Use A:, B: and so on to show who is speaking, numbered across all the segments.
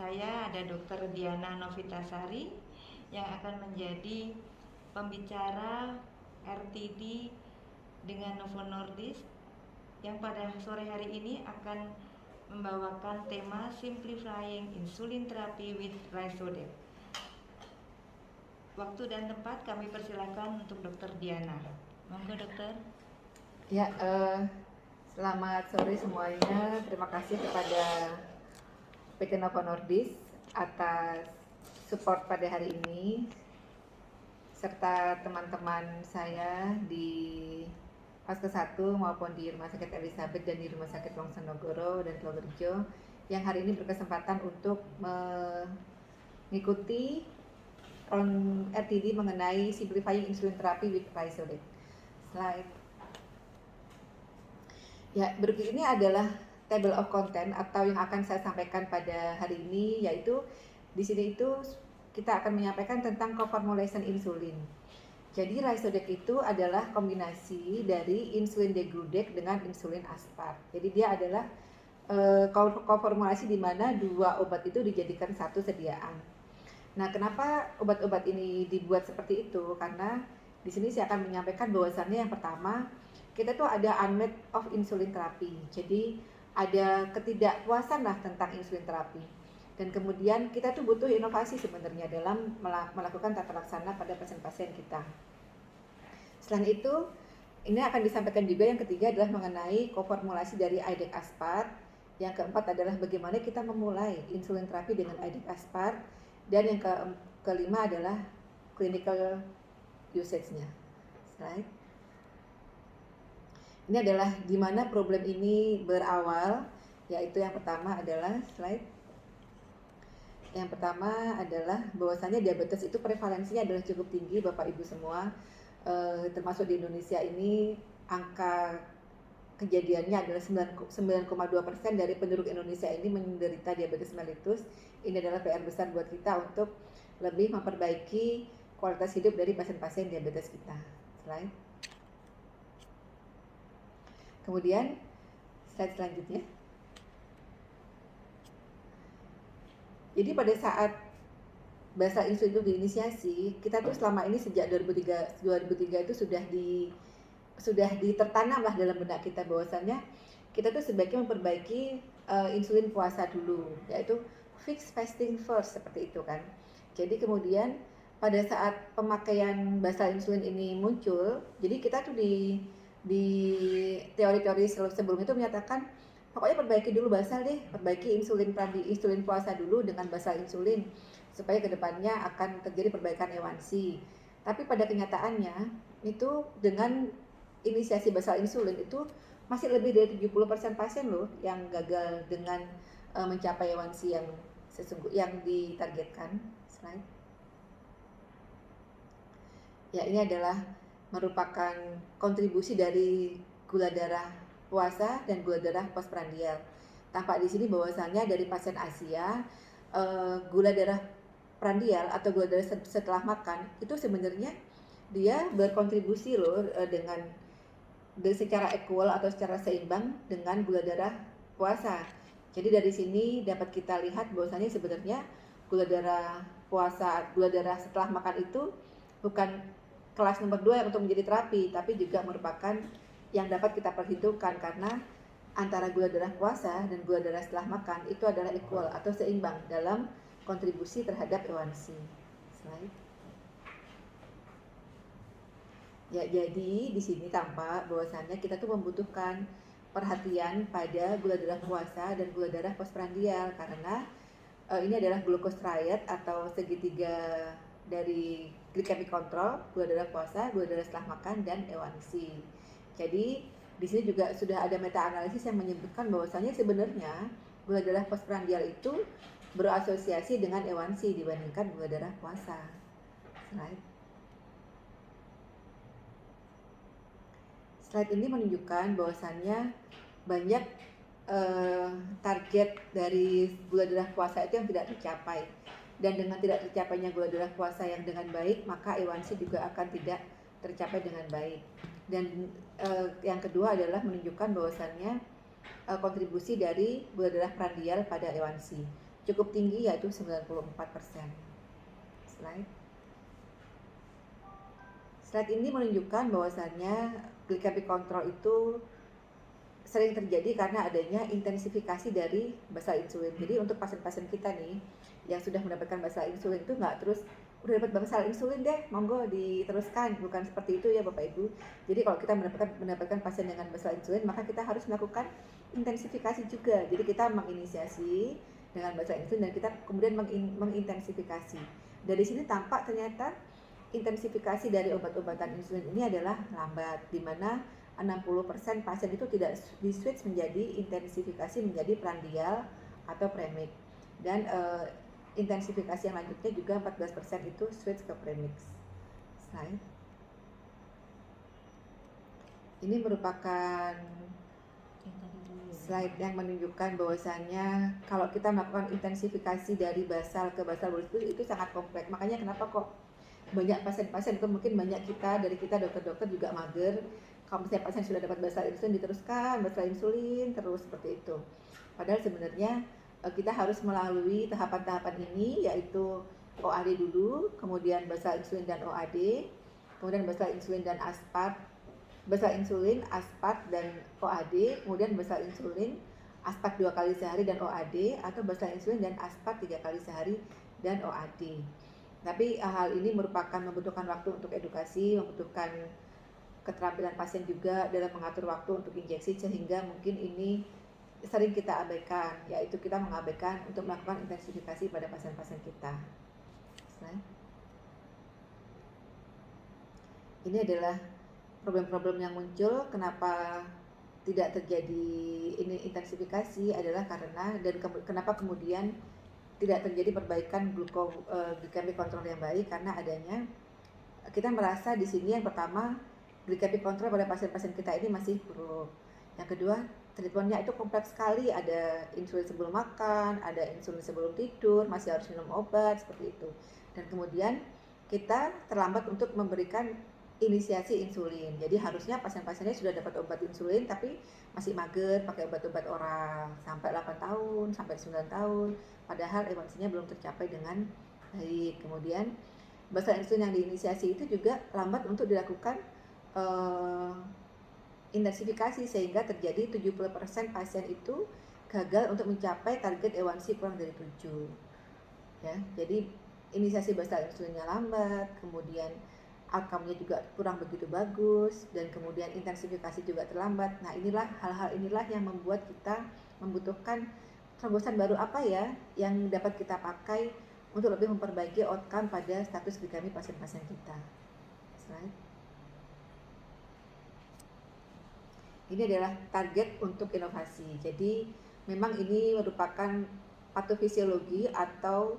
A: saya ada Dr. Diana Novitasari yang akan menjadi pembicara RTD dengan Novo Nordisk yang pada sore hari ini akan membawakan tema Simplifying Insulin Therapy with Rhizodec. Waktu dan tempat kami persilakan untuk Dr. Diana. Monggo dokter.
B: Ya, selamat sore semuanya. Terima kasih kepada PT Novo Nordisk atas support pada hari ini, serta teman-teman saya di Fase 1 maupun di Rumah Sakit Elizabeth dan di Rumah Sakit Wongsonogoro dan Purworejo yang hari ini berkesempatan untuk mengikuti RTD mengenai Simplifying Insulin Therapy with Rhizodec. Slide. Ya, berikut ini adalah table of content atau yang akan saya sampaikan pada hari ini, yaitu di sini itu kita akan menyampaikan tentang co-formulation insulin. Jadi Rhizodec itu adalah kombinasi dari insulin degludec dengan insulin aspart. Jadi dia adalah co-formulasi di mana dua obat itu dijadikan satu sediaan. Nah, kenapa obat-obat ini dibuat seperti itu? Karena di sini saya akan menyampaikan bahwasannya yang pertama, kita tuh ada unmet of insulin therapy. Jadi ada ketidakpuasan lah tentang insulin terapi. Dan kemudian kita tuh butuh inovasi sebenarnya dalam melakukan tata laksana pada pasien-pasien kita. Selain itu, ini akan disampaikan juga yang ketiga adalah mengenai koformulasi dari IDEC aspart. Yang keempat adalah bagaimana kita memulai insulin terapi dengan IDEC aspart. Dan yang kelima adalah clinical usage-nya. Slide. Ini adalah di mana problem ini berawal, yaitu yang pertama adalah slide. Yang pertama adalah bahwasannya diabetes itu prevalensinya adalah cukup tinggi Bapak Ibu semua, termasuk di Indonesia ini angka kejadiannya adalah 9,2% dari penduduk Indonesia ini menderita diabetes mellitus. Ini adalah PR besar buat kita untuk lebih memperbaiki kualitas hidup dari pasien-pasien diabetes kita. Slide. Kemudian slide selanjutnya. Jadi pada saat basal insulin itu diinisiasi, kita tuh selama ini sejak 2003 itu sudah ditertanam lah dalam benak kita bahwasannya kita tuh sebaiknya memperbaiki insulin puasa dulu, yaitu fixed fasting first seperti itu kan. Jadi kemudian pada saat pemakaian basal insulin ini muncul, jadi kita tuh di teori-teori sebelum itu menyatakan pokoknya perbaiki dulu basal deh, perbaiki insulin puasa dulu dengan basal insulin supaya kedepannya akan terjadi perbaikan A1C. Tapi pada kenyataannya itu dengan inisiasi basal insulin itu masih lebih dari 70% pasien loh yang gagal dengan mencapai A1C yang ditargetkan. Slide. Ya, ini adalah merupakan kontribusi dari gula darah puasa dan gula darah postprandial. Tampak di sini bahwasannya dari pasien Asia, gula darah prandial atau gula darah setelah makan itu sebenarnya dia berkontribusi loh dengan secara equal atau secara seimbang dengan gula darah puasa. Jadi dari sini dapat kita lihat bahwasannya sebenarnya gula darah puasa, gula darah setelah makan itu bukan kelas nomor 2 untuk menjadi terapi, tapi juga merupakan yang dapat kita perhitungkan karena antara gula darah puasa dan gula darah setelah makan itu adalah equal atau seimbang dalam kontribusi terhadap A1C. Slide. Ya, jadi di sini tampak bahwasannya kita tuh membutuhkan perhatian pada gula darah puasa dan gula darah postprandial karena ini adalah glucose triad atau segitiga dari glycemic control, gula darah puasa, gula darah setelah makan, dan A1C. Jadi di sini juga sudah ada meta-analisis yang menyebutkan bahwasannya sebenarnya gula darah postprandial itu berasosiasi dengan A1C dibandingkan gula darah puasa. Slide ini menunjukkan bahwasannya banyak target dari gula darah puasa itu yang tidak tercapai. Dan dengan tidak tercapainya gula darah puasa yang dengan baik, maka A1C juga akan tidak tercapai dengan baik. Dan yang kedua adalah menunjukkan bahwasannya kontribusi dari gula darah prandial pada A1C. cukup tinggi yaitu 94%. Slide ini menunjukkan bahwasannya glycemic control itu sering terjadi karena adanya intensifikasi dari basal insulin. Jadi untuk pasien-pasien kita nih yang sudah mendapatkan basal insulin itu nggak terus udah dapat basal insulin deh, monggo diteruskan, bukan seperti itu ya Bapak Ibu. Jadi kalau kita mendapatkan pasien dengan basal insulin, maka kita harus melakukan intensifikasi juga. Jadi kita menginisiasi dengan basal insulin dan kita kemudian mengintensifikasi. Dari sini tampak ternyata intensifikasi dari obat-obatan insulin ini adalah lambat, di mana 60% pasien itu tidak di-switch menjadi intensifikasi menjadi prandial atau premix. Dan intensifikasi yang lanjutnya juga 14% itu switch ke premix. Ini merupakan slide yang menunjukkan bahwasannya kalau kita melakukan intensifikasi dari basal ke basal bolus itu sangat kompleks. Makanya kenapa kok banyak pasien-pasien itu mungkin banyak dari kita dokter-dokter juga mager. Kalau misalnya pasien sudah dapat basal insulin diteruskan basal insulin terus seperti itu. Padahal sebenarnya kita harus melalui tahapan-tahapan ini, yaitu OAD dulu, kemudian basal insulin dan OAD, kemudian basal insulin dan aspart, basal insulin, aspart dan OAD, kemudian basal insulin, aspart 2 kali sehari dan OAD, atau basal insulin dan aspart 3 kali sehari dan OAD. Tapi hal ini membutuhkan waktu untuk edukasi, membutuhkan keterampilan pasien juga dalam mengatur waktu untuk injeksi, sehingga mungkin ini sering kita abaikan, yaitu kita mengabaikan untuk melakukan intensifikasi pada pasien-pasien kita. Ini adalah problem-problem yang muncul kenapa tidak terjadi ini intensifikasi adalah karena dan kenapa kemudian tidak terjadi perbaikan glycemic control yang baik, karena adanya kita merasa di sini yang pertama glycemic control pada pasien-pasien kita ini masih buruk. Yang kedua, treatmentnya itu kompleks sekali, ada insulin sebelum makan, ada insulin sebelum tidur, masih harus minum obat seperti itu. Dan kemudian kita terlambat untuk memberikan inisiasi insulin. Jadi harusnya pasien-pasiennya sudah dapat obat insulin tapi masih mager pakai obat-obat oral sampai 8 tahun, sampai 9 tahun. Padahal evaluasinya belum tercapai dengan baik. Kemudian basal insulin yang diinisiasi itu juga lambat untuk dilakukan intensifikasi, sehingga terjadi 70% pasien itu gagal untuk mencapai target A1C kurang dari 7. Ya, jadi inisiasi basal insulinnya lambat, kemudian outcome-nya juga kurang begitu bagus, dan kemudian intensifikasi juga terlambat. Nah, hal-hal inilah yang membuat kita membutuhkan terobosan baru apa ya yang dapat kita pakai untuk lebih memperbaiki outcome pada status glikemi pasien-pasien kita. Ini adalah target untuk inovasi. Jadi memang ini merupakan patofisiologi atau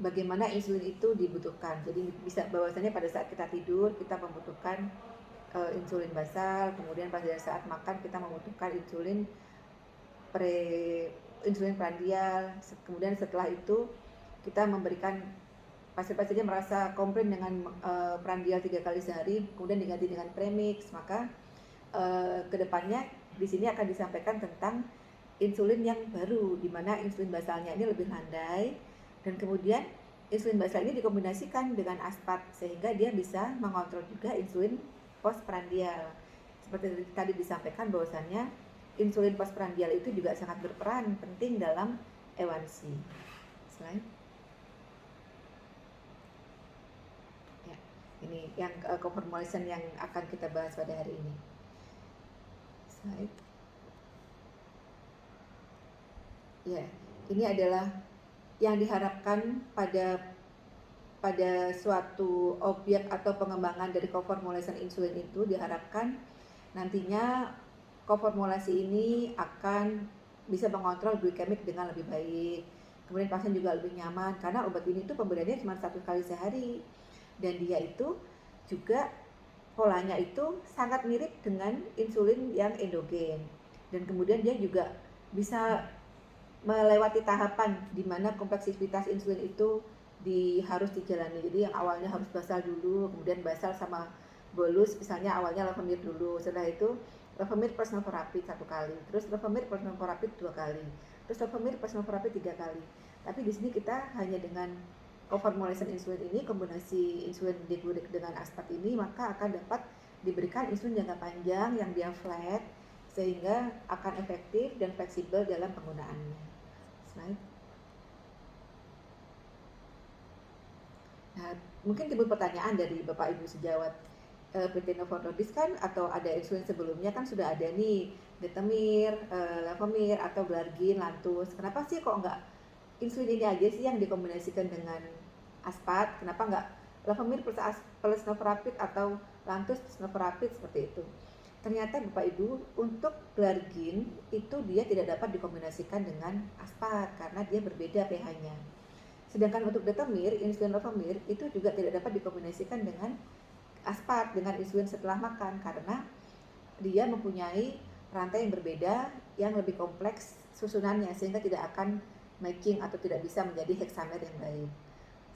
B: bagaimana insulin itu dibutuhkan. Jadi bisa bahwasannya pada saat kita tidur kita membutuhkan insulin basal, kemudian pada saat makan kita membutuhkan insulin prandial, kemudian setelah itu kita memberikan pasien-pasiennya merasa komplain dengan prandial 3 kali sehari, kemudian diganti dengan premix, maka kedepannya di sini akan disampaikan tentang insulin yang baru, di mana insulin basalnya ini lebih landai, dan kemudian insulin basal ini dikombinasikan dengan aspart sehingga dia bisa mengontrol juga insulin postprandial. Seperti tadi disampaikan bahwasannya insulin postprandial itu juga sangat berperan penting dalam A1C. Slide. Ya, ini yang co-formulation yang akan kita bahas pada hari ini. Slide. Ya, ini adalah yang diharapkan pada suatu objek atau pengembangan dari co-formulation insulin itu, diharapkan nantinya co-formulasi ini akan bisa mengontrol glikemik dengan lebih baik. Kemudian pasien juga lebih nyaman karena obat ini itu pemberiannya cuma 1 kali sehari, dan dia itu juga polanya itu sangat mirip dengan insulin yang endogen, dan kemudian dia juga bisa melewati tahapan di mana kompleksitas insulin itu harus dijalani. Jadi yang awalnya harus basal dulu, kemudian basal sama bolus, misalnya awalnya levemir dulu, setelah itu levemir plus novorapid 1 kali, terus levemir plus novorapid 2 kali, terus Levemir plus Novorapid 3 kali. Tapi di sini kita hanya dengan co-formulation insulin ini, kombinasi insulin degludec dengan aspat ini, maka akan dapat diberikan insulin jangka panjang yang dia flat sehingga akan efektif dan fleksibel dalam penggunaannya. Slide. Nah, mungkin timbul pertanyaan dari Bapak Ibu sejawat, PT Novo Nordisk kan atau ada insulin sebelumnya kan sudah ada nih Detemir, Levemir atau Glargin, Lantus. Kenapa sih kok nggak insulin ini aja sih yang dikombinasikan dengan aspat? Kenapa nggak Levemir plus Novorapid atau Lantus plus Novorapid seperti itu? Ternyata Bapak Ibu, untuk Glargin itu dia tidak dapat dikombinasikan dengan aspat karena dia berbeda pH-nya. Sedangkan untuk Detemir, insulin Levemir itu juga tidak dapat dikombinasikan dengan aspat, dengan insulin setelah makan karena dia mempunyai rantai yang berbeda yang lebih kompleks susunannya sehingga tidak akan matching atau tidak bisa menjadi hexamer yang baik.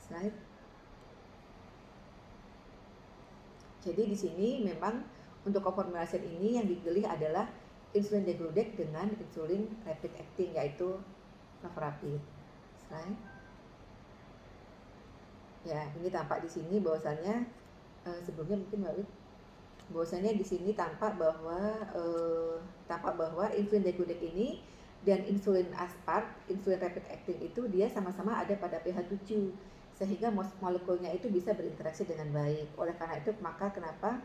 B: Slide. Jadi di sini memang untuk co-formulation ini yang dipilih adalah insulin degludec dengan insulin rapid acting yaitu Novorapid. Slide. Ya, ini tampak di sini bahwasannya sebelumnya mungkin Mbak Wid, bahwasannya di sini tampak bahwa insulin degludec ini dan insulin aspart, insulin rapid acting itu dia sama-sama ada pada pH 7 sehingga molekulnya itu bisa berinteraksi dengan baik. Oleh karena itu maka kenapa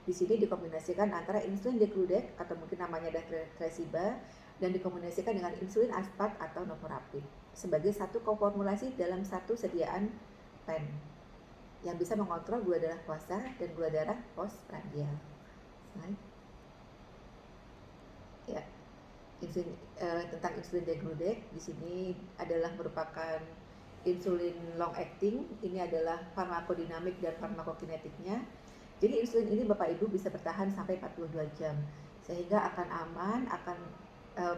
B: di sini dikombinasikan antara insulin degludec atau mungkin namanya adalah Tresiba dan dikombinasikan dengan insulin aspart atau Novorapid sebagai satu koformulasi dalam satu sediaan pen yang bisa mengontrol gula darah puasa dan gula darah postprandial. Ya, tentang insulin degludec di sini adalah merupakan insulin long acting. Ini adalah farmakodinamik dan farmakokinetiknya. Jadi insulin ini Bapak Ibu bisa bertahan sampai 42 jam sehingga akan aman, akan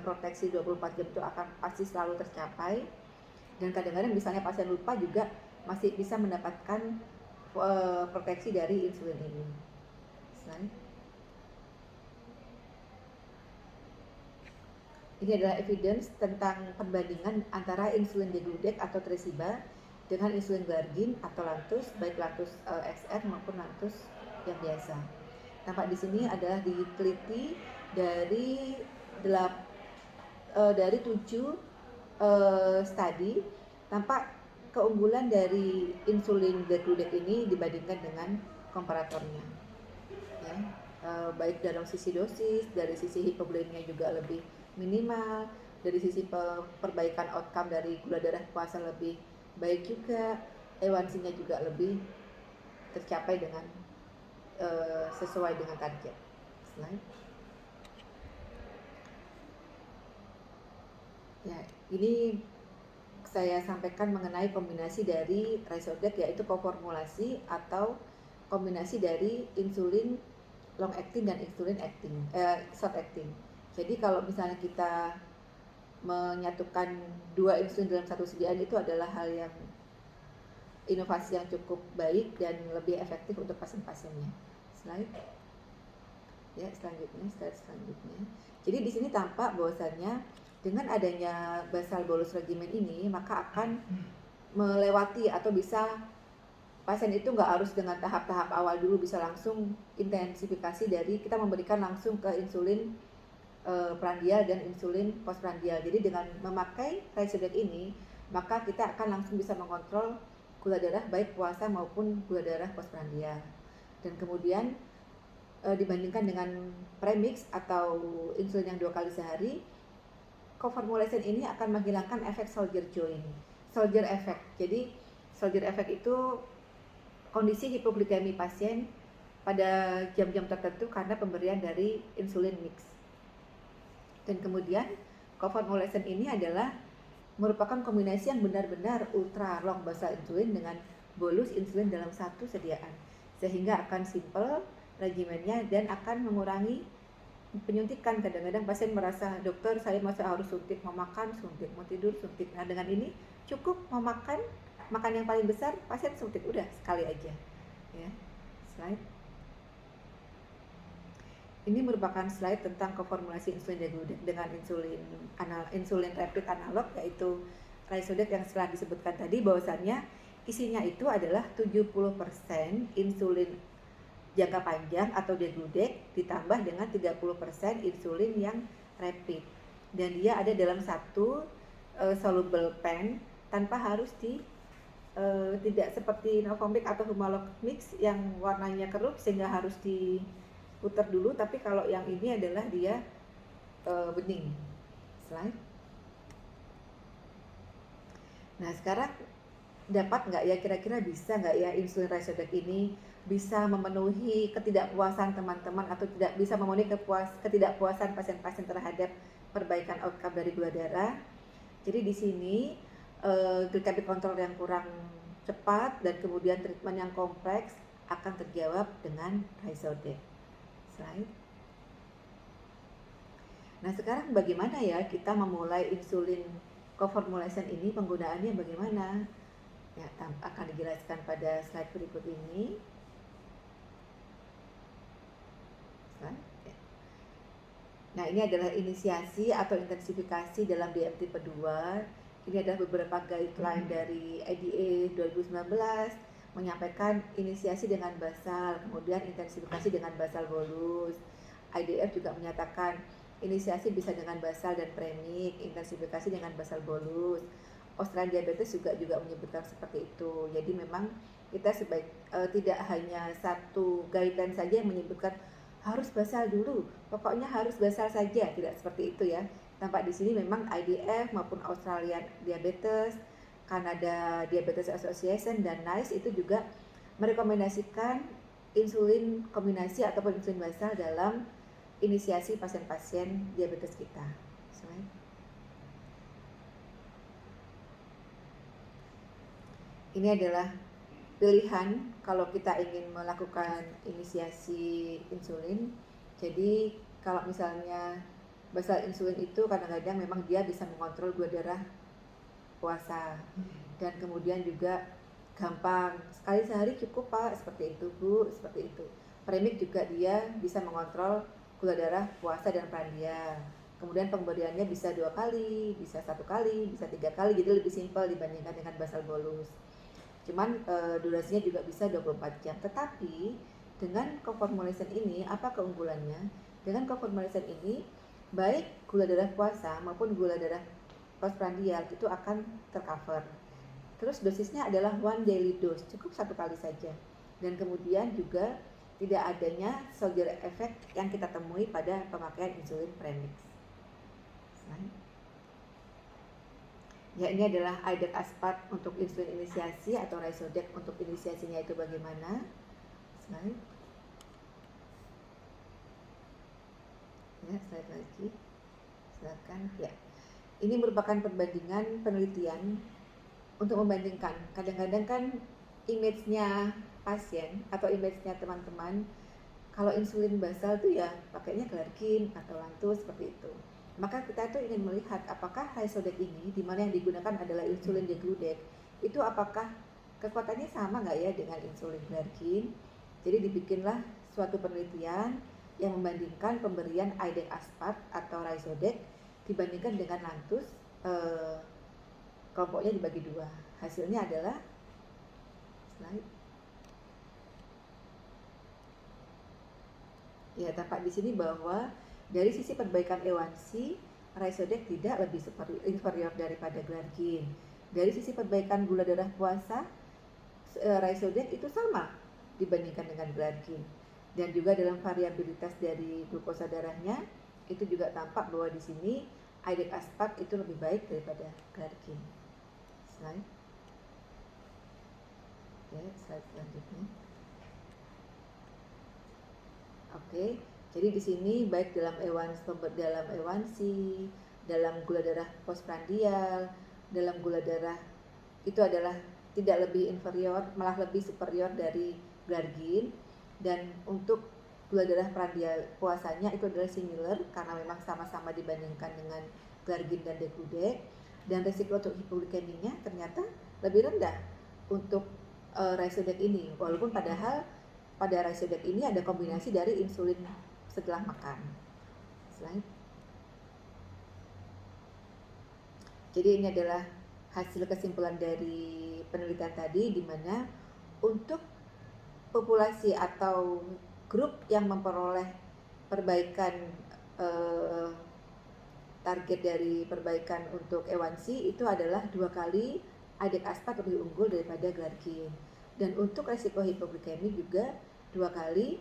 B: proteksi 24 jam itu akan pasti selalu tercapai. Dan kadang-kadang misalnya pasien lupa juga masih bisa mendapatkan proteksi dari insulin ini. Slide. Ini adalah evidence tentang perbandingan antara insulin degludec atau Tresiba dengan insulin Glargin atau Lantus, baik Lantus XR maupun Lantus yang biasa. Tampak di sini adalah diteliti dari 7 studi, tampak keunggulan dari insulin degludec ini dibandingkan dengan komparatornya. Ya, baik dalam sisi dosis, dari sisi hipoglikemia juga lebih minimal, dari sisi perbaikan outcome dari gula darah puasa lebih baik juga, A1C-nya juga lebih tercapai dengan sesuai dengan target. Slide. Ya, ini saya sampaikan mengenai kombinasi dari Ryzodec yaitu koformulasi atau kombinasi dari insulin long acting dan insulin acting, short acting. Jadi kalau misalnya kita menyatukan dua insulin dalam satu sediaan itu adalah hal yang inovasi yang cukup baik dan lebih efektif untuk pasien-pasiennya. Slide. Ya, slide selanjutnya. Jadi di sini tampak bahwasannya dengan adanya basal bolus regimen ini maka akan melewati atau bisa pasien itu nggak harus dengan tahap-tahap awal dulu, bisa langsung intensifikasi dari kita memberikan langsung ke insulin prandial dan insulin postprandial. Jadi dengan memakai Ryzodec ini maka kita akan langsung bisa mengontrol gula darah baik puasa maupun gula darah postprandial. Dan kemudian dibandingkan dengan premix atau insulin yang 2 kali sehari, co-formulation ini akan menghilangkan efek soldier joint, soldier effect. Jadi soldier effect itu kondisi hipoglikemi pasien pada jam-jam tertentu karena pemberian dari insulin mix. Dan kemudian co-formulation ini adalah merupakan kombinasi yang benar-benar ultra long basal insulin dengan bolus insulin dalam satu sediaan, sehingga akan simple regimennya dan akan mengurangi penyuntikan. Kadang-kadang pasien merasa, dokter saya harus suntik, mau makan suntik, mau tidur suntik. Nah dengan ini cukup mau makan yang paling besar pasien suntik, udah sekali aja. Ya, slide. Ini merupakan slide tentang koformulasi insulin degludec dengan insulin rapid analog, yaitu Ryzodec yang setelah disebutkan tadi, bahwasannya isinya itu adalah 70% insulin jangka panjang atau degludec ditambah dengan 30% insulin yang rapid, dan dia ada dalam satu soluble pen tanpa harus tidak seperti Novomix atau Humalog mix yang warnanya keruh sehingga harus diputar dulu, tapi kalau yang ini adalah dia bening. Slide. Nah, sekarang dapat nggak ya, kira-kira bisa nggak ya insulin Ryzodec ini bisa memenuhi ketidakpuasan teman-teman atau tidak bisa memenuhi ketidakpuasan pasien-pasien terhadap perbaikan outcome dari gula darah. Jadi di sini glycemic control yang kurang cepat dan kemudian treatment yang kompleks akan terjawab dengan Ryzodec. Slide. Nah, sekarang bagaimana ya kita memulai insulin coformulation ini, penggunaannya bagaimana? Ya, akan dijelaskan pada slide berikut ini. Slide. Ya. Nah, ini adalah inisiasi atau intensifikasi dalam DM tipe 2. Ini adalah beberapa guideline dari IDA 2019 menyampaikan inisiasi dengan basal, kemudian intensifikasi dengan basal bolus. IDF juga menyatakan inisiasi bisa dengan basal dan premik, intensifikasi dengan basal bolus. Australian Diabetes juga menyebutkan seperti itu. Jadi memang kita tidak hanya satu guideline saja yang menyebutkan harus basal dulu, pokoknya harus basal saja, tidak seperti itu ya. Tampak di sini memang IDF maupun Australian Diabetes, Canada Diabetes Association dan NICE itu juga merekomendasikan insulin kombinasi ataupun insulin basal dalam inisiasi pasien-pasien diabetes kita. Slide. Ini adalah pilihan kalau kita ingin melakukan inisiasi insulin. Jadi kalau misalnya basal insulin itu kadang-kadang memang dia bisa mengontrol gula darah puasa, dan kemudian juga gampang, sekali sehari cukup Pak, seperti itu Bu, seperti itu. Premik juga dia bisa mengontrol gula darah puasa dan prandial. Kemudian pemberiannya bisa 2 kali, bisa 1 kali, bisa 3 kali, jadi lebih simpel dibandingkan dengan basal bolus. Cuman durasinya juga bisa 24 jam. Tetapi dengan coformulation ini, apa keunggulannya? Dengan coformulation ini, baik gula darah puasa maupun gula darah postprandial itu akan tercover. Terus dosisnya adalah one daily dose, cukup 1 kali saja. Dan kemudian juga tidak adanya soldier effect yang kita temui pada pemakaian insulin premix. Ya, ini adalah IDEC aspart untuk insulin inisiasi atau Ryzodec untuk inisiasinya itu bagaimana. Slide. Ya, slide lagi. Silakan. Ya. Ini merupakan perbandingan penelitian untuk membandingkan. Kadang-kadang kan image-nya pasien atau image-nya teman-teman kalau insulin basal tuh ya pakainya Glargine atau Lantus seperti itu. Maka kita tuh ingin melihat apakah Ryzodec ini, di mana yang digunakan adalah insulin degludec, itu apakah kekuatannya sama nggak ya dengan insulin Glargine. Jadi dibikinlah suatu penelitian yang membandingkan pemberian IDEC aspart atau Ryzodec dibandingkan dengan Lantus. Kelompoknya dibagi 2. Hasilnya adalah slide. Ya, tampak di sini bahwa dari sisi perbaikan A1C, Ryzodec tidak lebih inferior daripada Glargine. Dari sisi perbaikan gula darah puasa, Ryzodec itu sama dibandingkan dengan Glargine. Dan juga dalam variabilitas dari glukosa darahnya, itu juga tampak bahwa di sini IDEC aspart itu lebih baik daripada Glargine. Slide. Oke, slide selanjutnya. Oke, jadi di sini baik dalam A1C, dalam gula darah postprandial, dalam gula darah itu adalah tidak lebih inferior, malah lebih superior dari Glargine. Dan untuk gula darah prandial puasanya itu adalah similar karena memang sama-sama dibandingkan dengan Glargine dan degludec. Dan resiko untuk hipoglikeminya ternyata lebih rendah untuk Ryzodec ini, walaupun padahal pada Ryzodec ini ada kombinasi dari insulin setelah makan. Slide. Jadi ini adalah hasil kesimpulan dari penelitian tadi, di mana untuk populasi atau grup yang memperoleh perbaikan target dari perbaikan untuk A1C itu adalah 2 kali adik aspat lebih unggul daripada glargine. Dan untuk resiko hipoglikemi juga 2 kali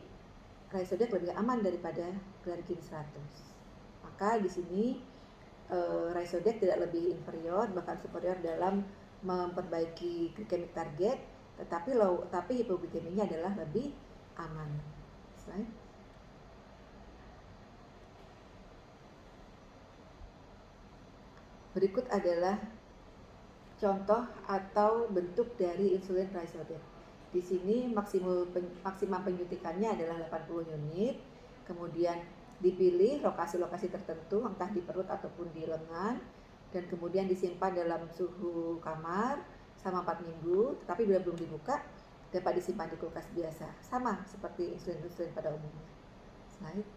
B: Rhizodec lebih aman daripada glargine 100. Maka di sini Rhizodec tidak lebih inferior, bahkan superior dalam memperbaiki glycemic target, tapi hipoglikeminya adalah lebih aman. Slide. Berikut adalah contoh atau bentuk dari insulin Rhizodec. Di sini maksimum penyuntikannya adalah 80 unit. Kemudian dipilih lokasi-lokasi tertentu, entah di perut ataupun di lengan, dan kemudian disimpan dalam suhu kamar selama 4 minggu. Tetapi bila belum dibuka, dapat disimpan di kulkas biasa, sama seperti insulin pada umumnya. Slide.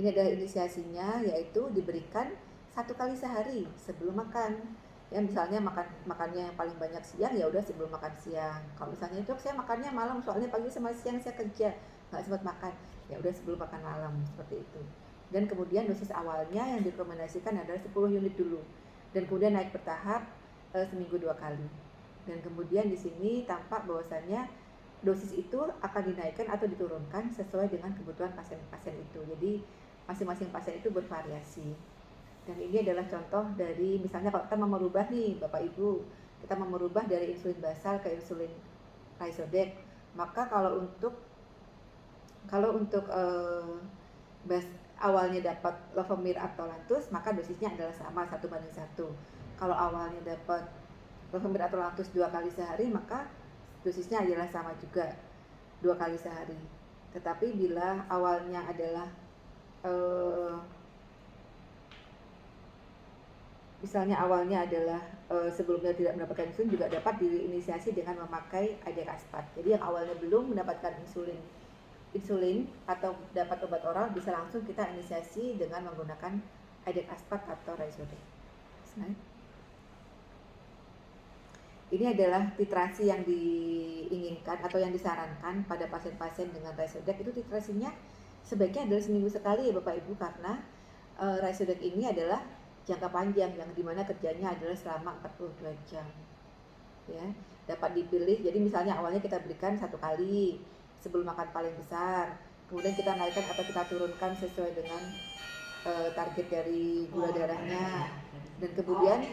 B: Ini adalah inisiasinya, yaitu diberikan 1 kali sehari sebelum makan. Ya, misalnya makannya yang paling banyak siang, ya udah sebelum makan siang. Kalau misalnya itu saya makannya malam, soalnya pagi sama siang saya kerja nggak sempat makan, ya udah sebelum makan malam, seperti itu. Dan kemudian dosis awalnya yang direkomendasikan adalah 10 unit dulu, dan kemudian naik bertahap seminggu 2 kali. Dan kemudian di sini tampak bahwasannya dosis itu akan dinaikkan atau diturunkan sesuai dengan kebutuhan pasien-pasien itu. Jadi masing-masing pasien itu bervariasi. Dan ini adalah contoh dari, misalnya kalau kita mau merubah nih Bapak Ibu, kita mau merubah dari insulin basal ke insulin Rhizodec, maka kalau untuk awalnya dapat Lovomir atau Lantus, maka dosisnya adalah sama 1:1. Kalau awalnya dapat Lovomir atau Lantus 2 kali sehari, maka dosisnya adalah sama juga 2 kali sehari. Tetapi bila awalnya adalah misalnya awalnya adalah sebelumnya tidak mendapatkan insulin, juga dapat diinisiasi dengan memakai adik aspat. Jadi yang awalnya belum mendapatkan insulin atau dapat obat oral, bisa langsung kita inisiasi dengan menggunakan adik aspat atau Rhizodec. Ini adalah titrasi yang diinginkan atau yang disarankan pada pasien-pasien dengan Rhizodec. Itu titrasinya sebaiknya adalah seminggu sekali ya Bapak Ibu, karena Rhizodec ini adalah jangka panjang yang dimana kerjanya adalah selama 42 jam. Ya, dapat dipilih. Jadi misalnya awalnya kita berikan 1 kali sebelum makan paling besar, kemudian kita naikkan atau kita turunkan sesuai dengan target dari gula darahnya, dan kemudian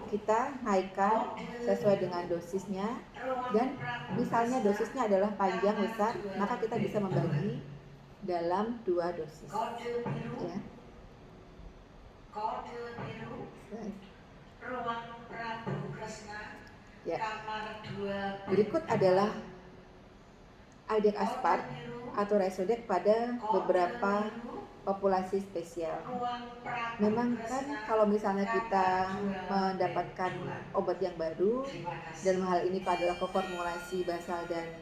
B: kita naikkan sesuai dengan dosisnya. Dan misalnya dosisnya adalah panjang besar, maka kita bisa membagi dalam 2 dosis. Ya.
C: Kode biru, ruang Prabu Kresna,
B: ya.
C: kamar 2.
B: Berikut adalah adik aspat atau Rhizodec pada beberapa populasi spesial. Memang kan kalau misalnya kita mendapatkan obat yang baru, dan hal ini adalah koformulasi basal dan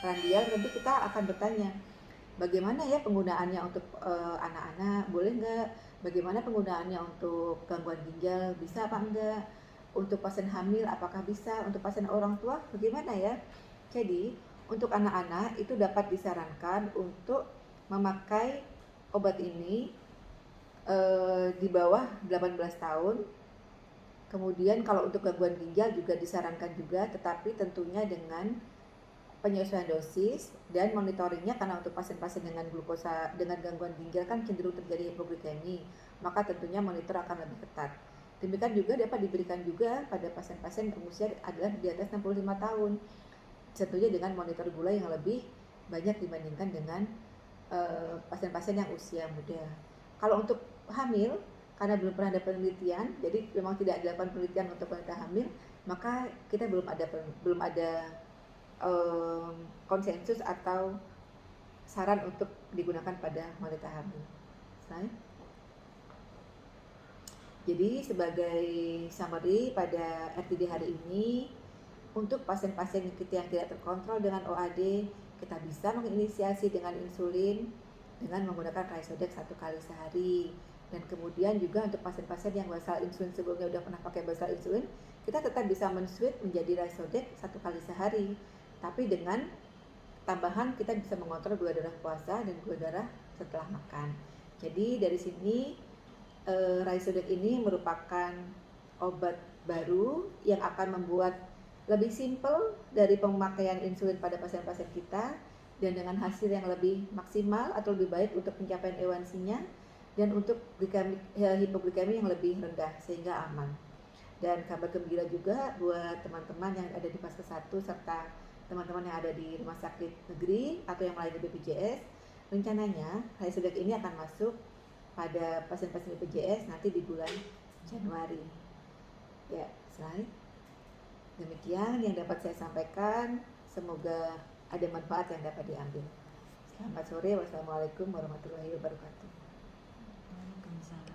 B: randial, tentu kita akan bertanya, bagaimana ya penggunaannya untuk anak-anak, boleh nggak? Bagaimana penggunaannya untuk gangguan ginjal, bisa apa enggak? Untuk pasien hamil apakah bisa? Untuk pasien orang tua bagaimana ya? Jadi untuk anak-anak itu dapat disarankan untuk memakai obat ini di bawah 18 tahun. Kemudian kalau untuk gangguan ginjal juga disarankan juga, tetapi tentunya dengan penyesuaian dosis dan monitoringnya, karena untuk pasien-pasien dengan gangguan ginjal kan cenderung terjadi hipoglikemi, maka tentunya monitor akan lebih ketat. Demikian juga dapat diberikan juga pada pasien-pasien yang usia adalah di atas 65 tahun, tentunya dengan monitor gula yang lebih banyak dibandingkan dengan pasien-pasien yang usia muda. Kalau untuk hamil, karena belum pernah ada penelitian, jadi memang tidak dilakukan penelitian untuk wanita hamil, maka kita belum ada konsensus atau saran untuk digunakan pada wanita hamil. Jadi sebagai summary pada RTD hari ini, untuk pasien-pasien kita yang tidak terkontrol dengan OAD, kita bisa menginisiasi dengan insulin dengan menggunakan Ryzodec 1 kali sehari. Dan kemudian juga untuk pasien-pasien yang basal insulin sebelumnya udah pernah pakai basal insulin, kita tetap bisa men-switch menjadi Ryzodec 1 kali sehari. Tapi dengan tambahan kita bisa mengontrol gula darah puasa dan gula darah setelah makan. Jadi dari sini Ryzodec ini merupakan obat baru yang akan membuat lebih simpel dari pemakaian insulin pada pasien-pasien kita, dan dengan hasil yang lebih maksimal atau lebih baik untuk pencapaian A1C-nya dan untuk hipoglikemi yang lebih rendah sehingga aman. Dan kabar gembira juga buat teman-teman yang ada di Paskes 1 serta teman-teman yang ada di rumah sakit negeri atau yang melayani BPJS, rencananya Ryzodec ini akan masuk pada pasien-pasien BPJS nanti di bulan Januari. Ya, slide. Demikian yang dapat saya sampaikan, semoga ada manfaat yang dapat diambil. Selamat sore, wassalamualaikum warahmatullahi wabarakatuh.
A: Waalaikumsalam.